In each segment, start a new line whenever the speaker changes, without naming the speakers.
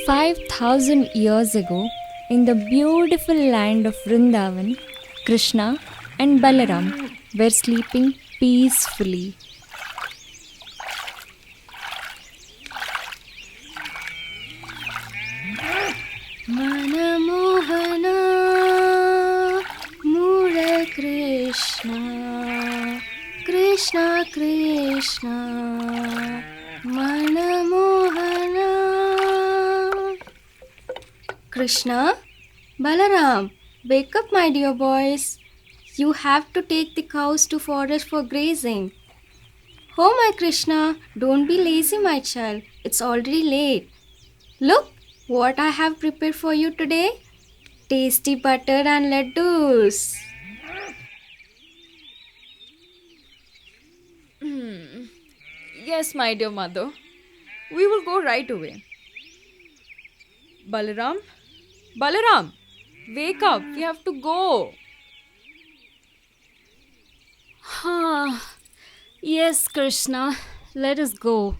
5,000 years ago, in the beautiful land of Vrindavan, Krishna and Balaram were sleeping peacefully. Manamohana Mura Krishna Krishna Krishna Manamohana. Krishna, Balaram, wake up, my dear boys. You have to take the cows to forest for grazing. Oh, my Krishna, don't be lazy, my child. It's already late. Look what I have prepared for you today. Tasty butter and laddus.
Yes, my dear mother. We will go right away. Balaram? Balaram! Wake up! We have to go!
Yes, Krishna, let us go.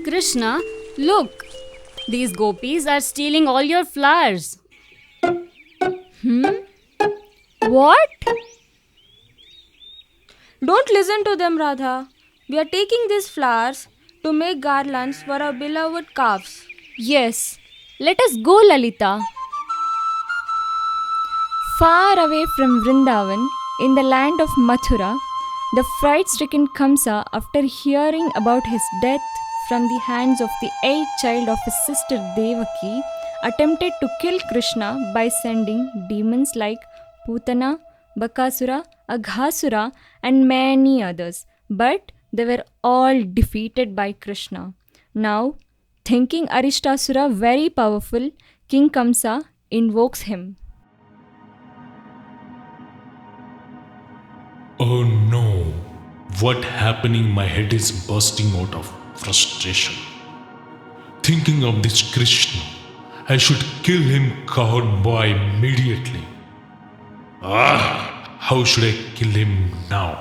Krishna, look! These gopis are stealing all your flowers. What?
Don't listen to them, Radha. We are taking these flowers to make garlands for our beloved calves.
Yes, let us go, Lalita. Far away from Vrindavan, in the land of Mathura, the fright-stricken Kamsa, after hearing about his death from the hands of the eighth child of his sister Devaki, attempted to kill Krishna by sending demons like Putana, Bakasura, Aghasura, and many others. But they were all defeated by Krishna. Now, thinking Arishtasura very powerful, King Kamsa invokes him.
Oh no, what happening? My head is bursting out of frustration. Thinking of this Krishna, I should kill him, coward boy, immediately. How should I kill him now?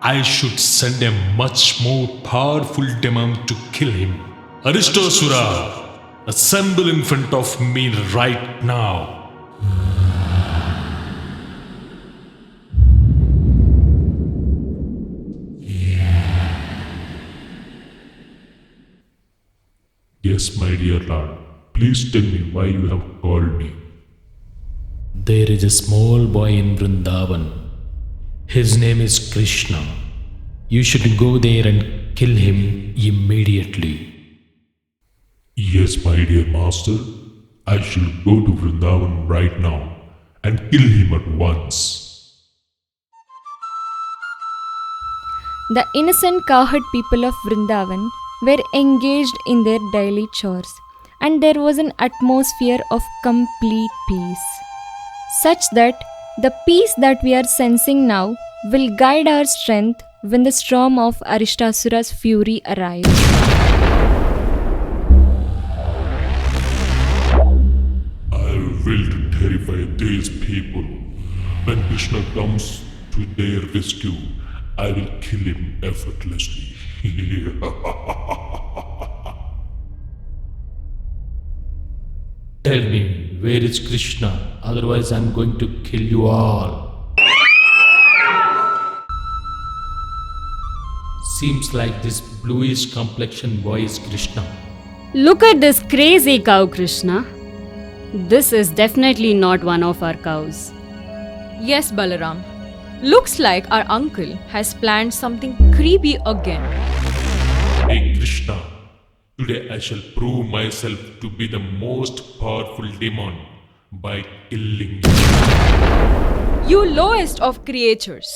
I should send a much more powerful demon to kill him. Arishtasura, assemble in front of me right now. Yes, my dear Lord. Please tell me why you have called me.
There is a small boy in Vrindavan. His name is Krishna. You should go there and kill him immediately.
Yes, my dear master. I shall go to Vrindavan right now and kill him at once.
The innocent cowherd people of Vrindavan were engaged in their daily chores, and there was an atmosphere of complete peace, such that the peace that we are sensing now will guide our strength when the storm of Arishtasura's fury arrives.
I will terrify these people. When Krishna comes to their rescue, I will kill him effortlessly.
Tell me, where is Krishna? Otherwise, I'm going to kill you all. Seems like this bluish complexion boy is Krishna.
Look at this crazy cow, Krishna. This is definitely not one of our cows.
Yes, Balaram. Looks like our uncle has planned something creepy again.
Hey Krishna, today I shall prove myself to be the most powerful demon by killing you.
You lowest of creatures.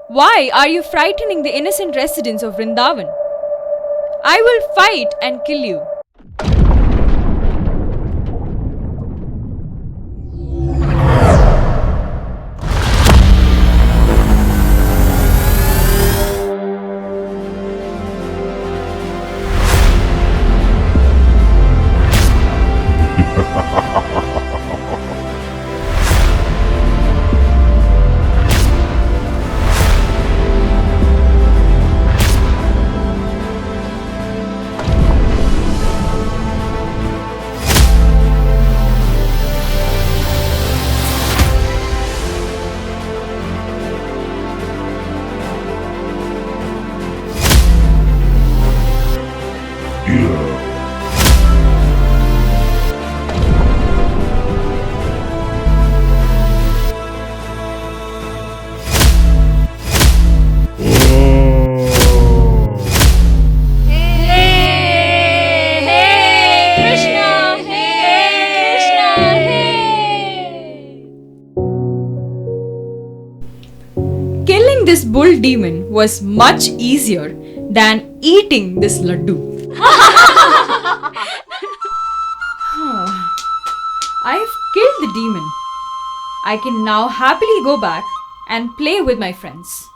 Why are you frightening the innocent residents of Vrindavan? I will fight and kill you. bull demon was much easier than eating this laddu. I've killed the demon. I can now happily go back and play with my friends.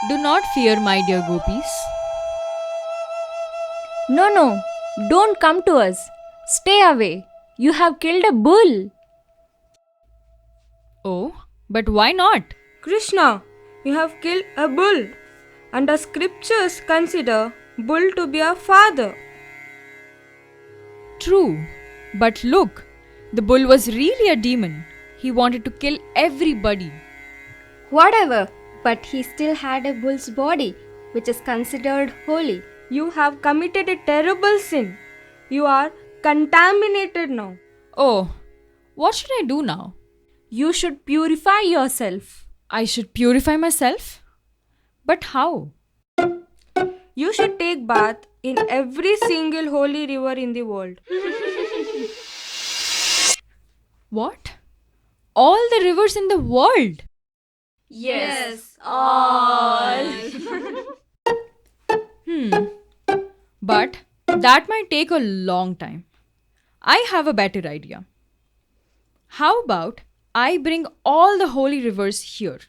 Do not fear, my dear gopis.
No, don't come to us. Stay away. You have killed a bull.
Oh, but why not?
Krishna, you have killed a bull, and the scriptures consider bull to be a father.
True, but look, the bull was really a demon. He wanted to kill everybody.
Whatever, but he still had a bull's body, which is considered holy.
You have committed a terrible sin. You are contaminated now.
Oh, what should I do now?
You should purify yourself.
I should purify myself? But how?
You should take bath in every single holy river in the world.
What? All the rivers in the world?
Yes, all.
But that might take a long time. I have a better idea. How about I bring all the holy rivers here?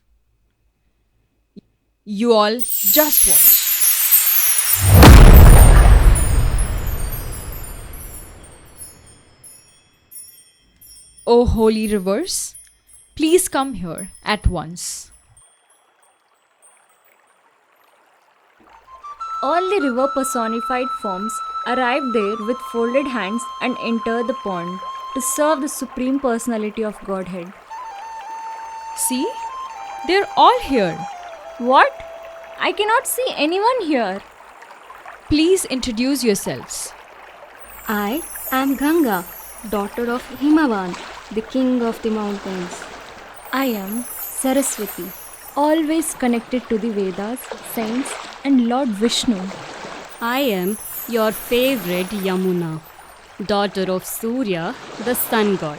You all just watch. Oh, holy rivers, please come here at once.
All the river personified forms arrive there with folded hands and enter the pond to serve the Supreme Personality of Godhead.
See? They're all here.
What? I cannot see anyone here.
Please introduce yourselves.
I am Ganga, daughter of Himavan, the king of the mountains.
I am Saraswati, always connected to the Vedas, saints, and Lord Vishnu.
I am your favorite Yamuna, daughter of Surya, the sun god.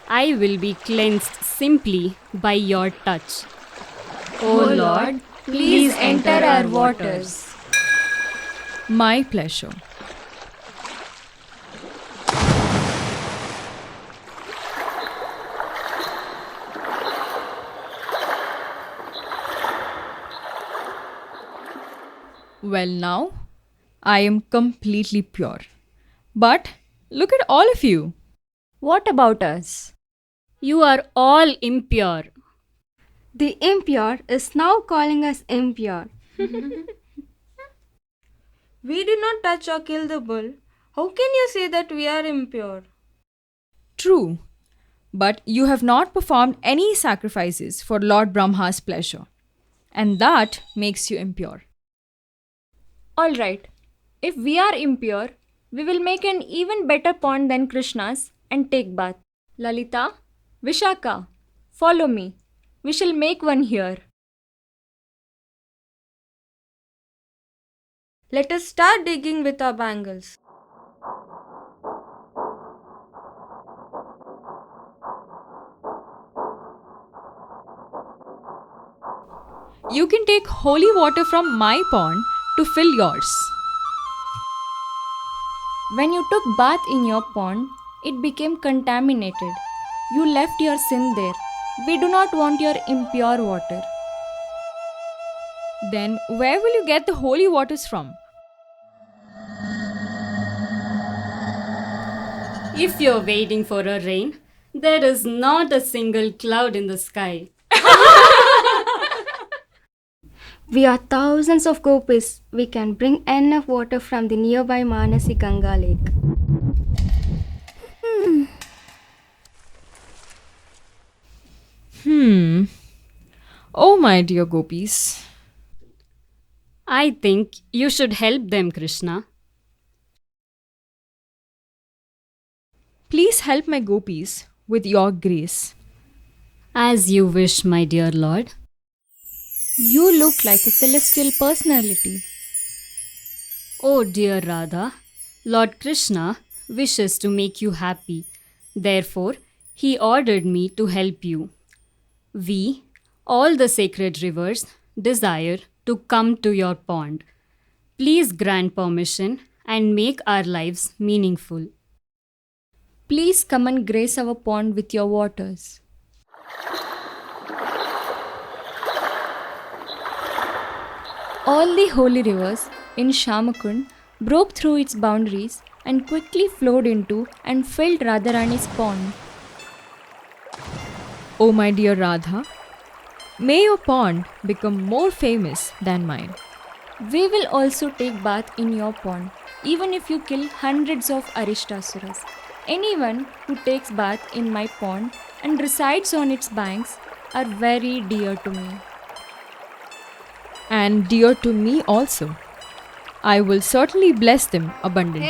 I will be cleansed simply by your touch.
O Lord, please enter our waters.
My pleasure. Well, now I am completely pure. But look at all of you.
What about us?
You are all impure.
The impure is now calling us impure.
We did not touch or kill the bull. How can you say that we are impure?
True. But you have not performed any sacrifices for Lord Brahma's pleasure. And that makes you impure.
Alright, if we are impure, we will make an even better pond than Krishna's and take bath. Lalita, Vishaka, follow me. We shall make one here.
Let us start digging with our bangles.
You can take holy water from my pond to fill yours.
When you took bath in your pond, it became contaminated. You left your sin there. We do not want your impure water.
Then where will you get the holy waters from?
If you're waiting for a rain, there is not a single cloud in the sky.
We are thousands of gopis. We can bring enough water from the nearby Manasi Ganga lake.
Oh, my dear gopis.
I think you should help them, Krishna.
Please help my gopis with your grace.
As you wish, my dear Lord.
You look like a celestial personality.
Oh dear Radha, Lord Krishna wishes to make you happy. Therefore, he ordered me to help you. We, All the sacred rivers desire to come to your pond. Please grant permission and make our lives meaningful.
Please come and grace our pond with your waters. All the holy rivers in Shamakund broke through its boundaries and quickly flowed into and filled Radharani's pond.
Oh, my dear Radha, may your pond become more famous than mine.
We will also take bath in your pond, even if you kill hundreds of Aristasuras. Anyone who takes bath in my pond and resides on its banks are very dear to me.
And dear to me also. I will certainly bless them abundantly.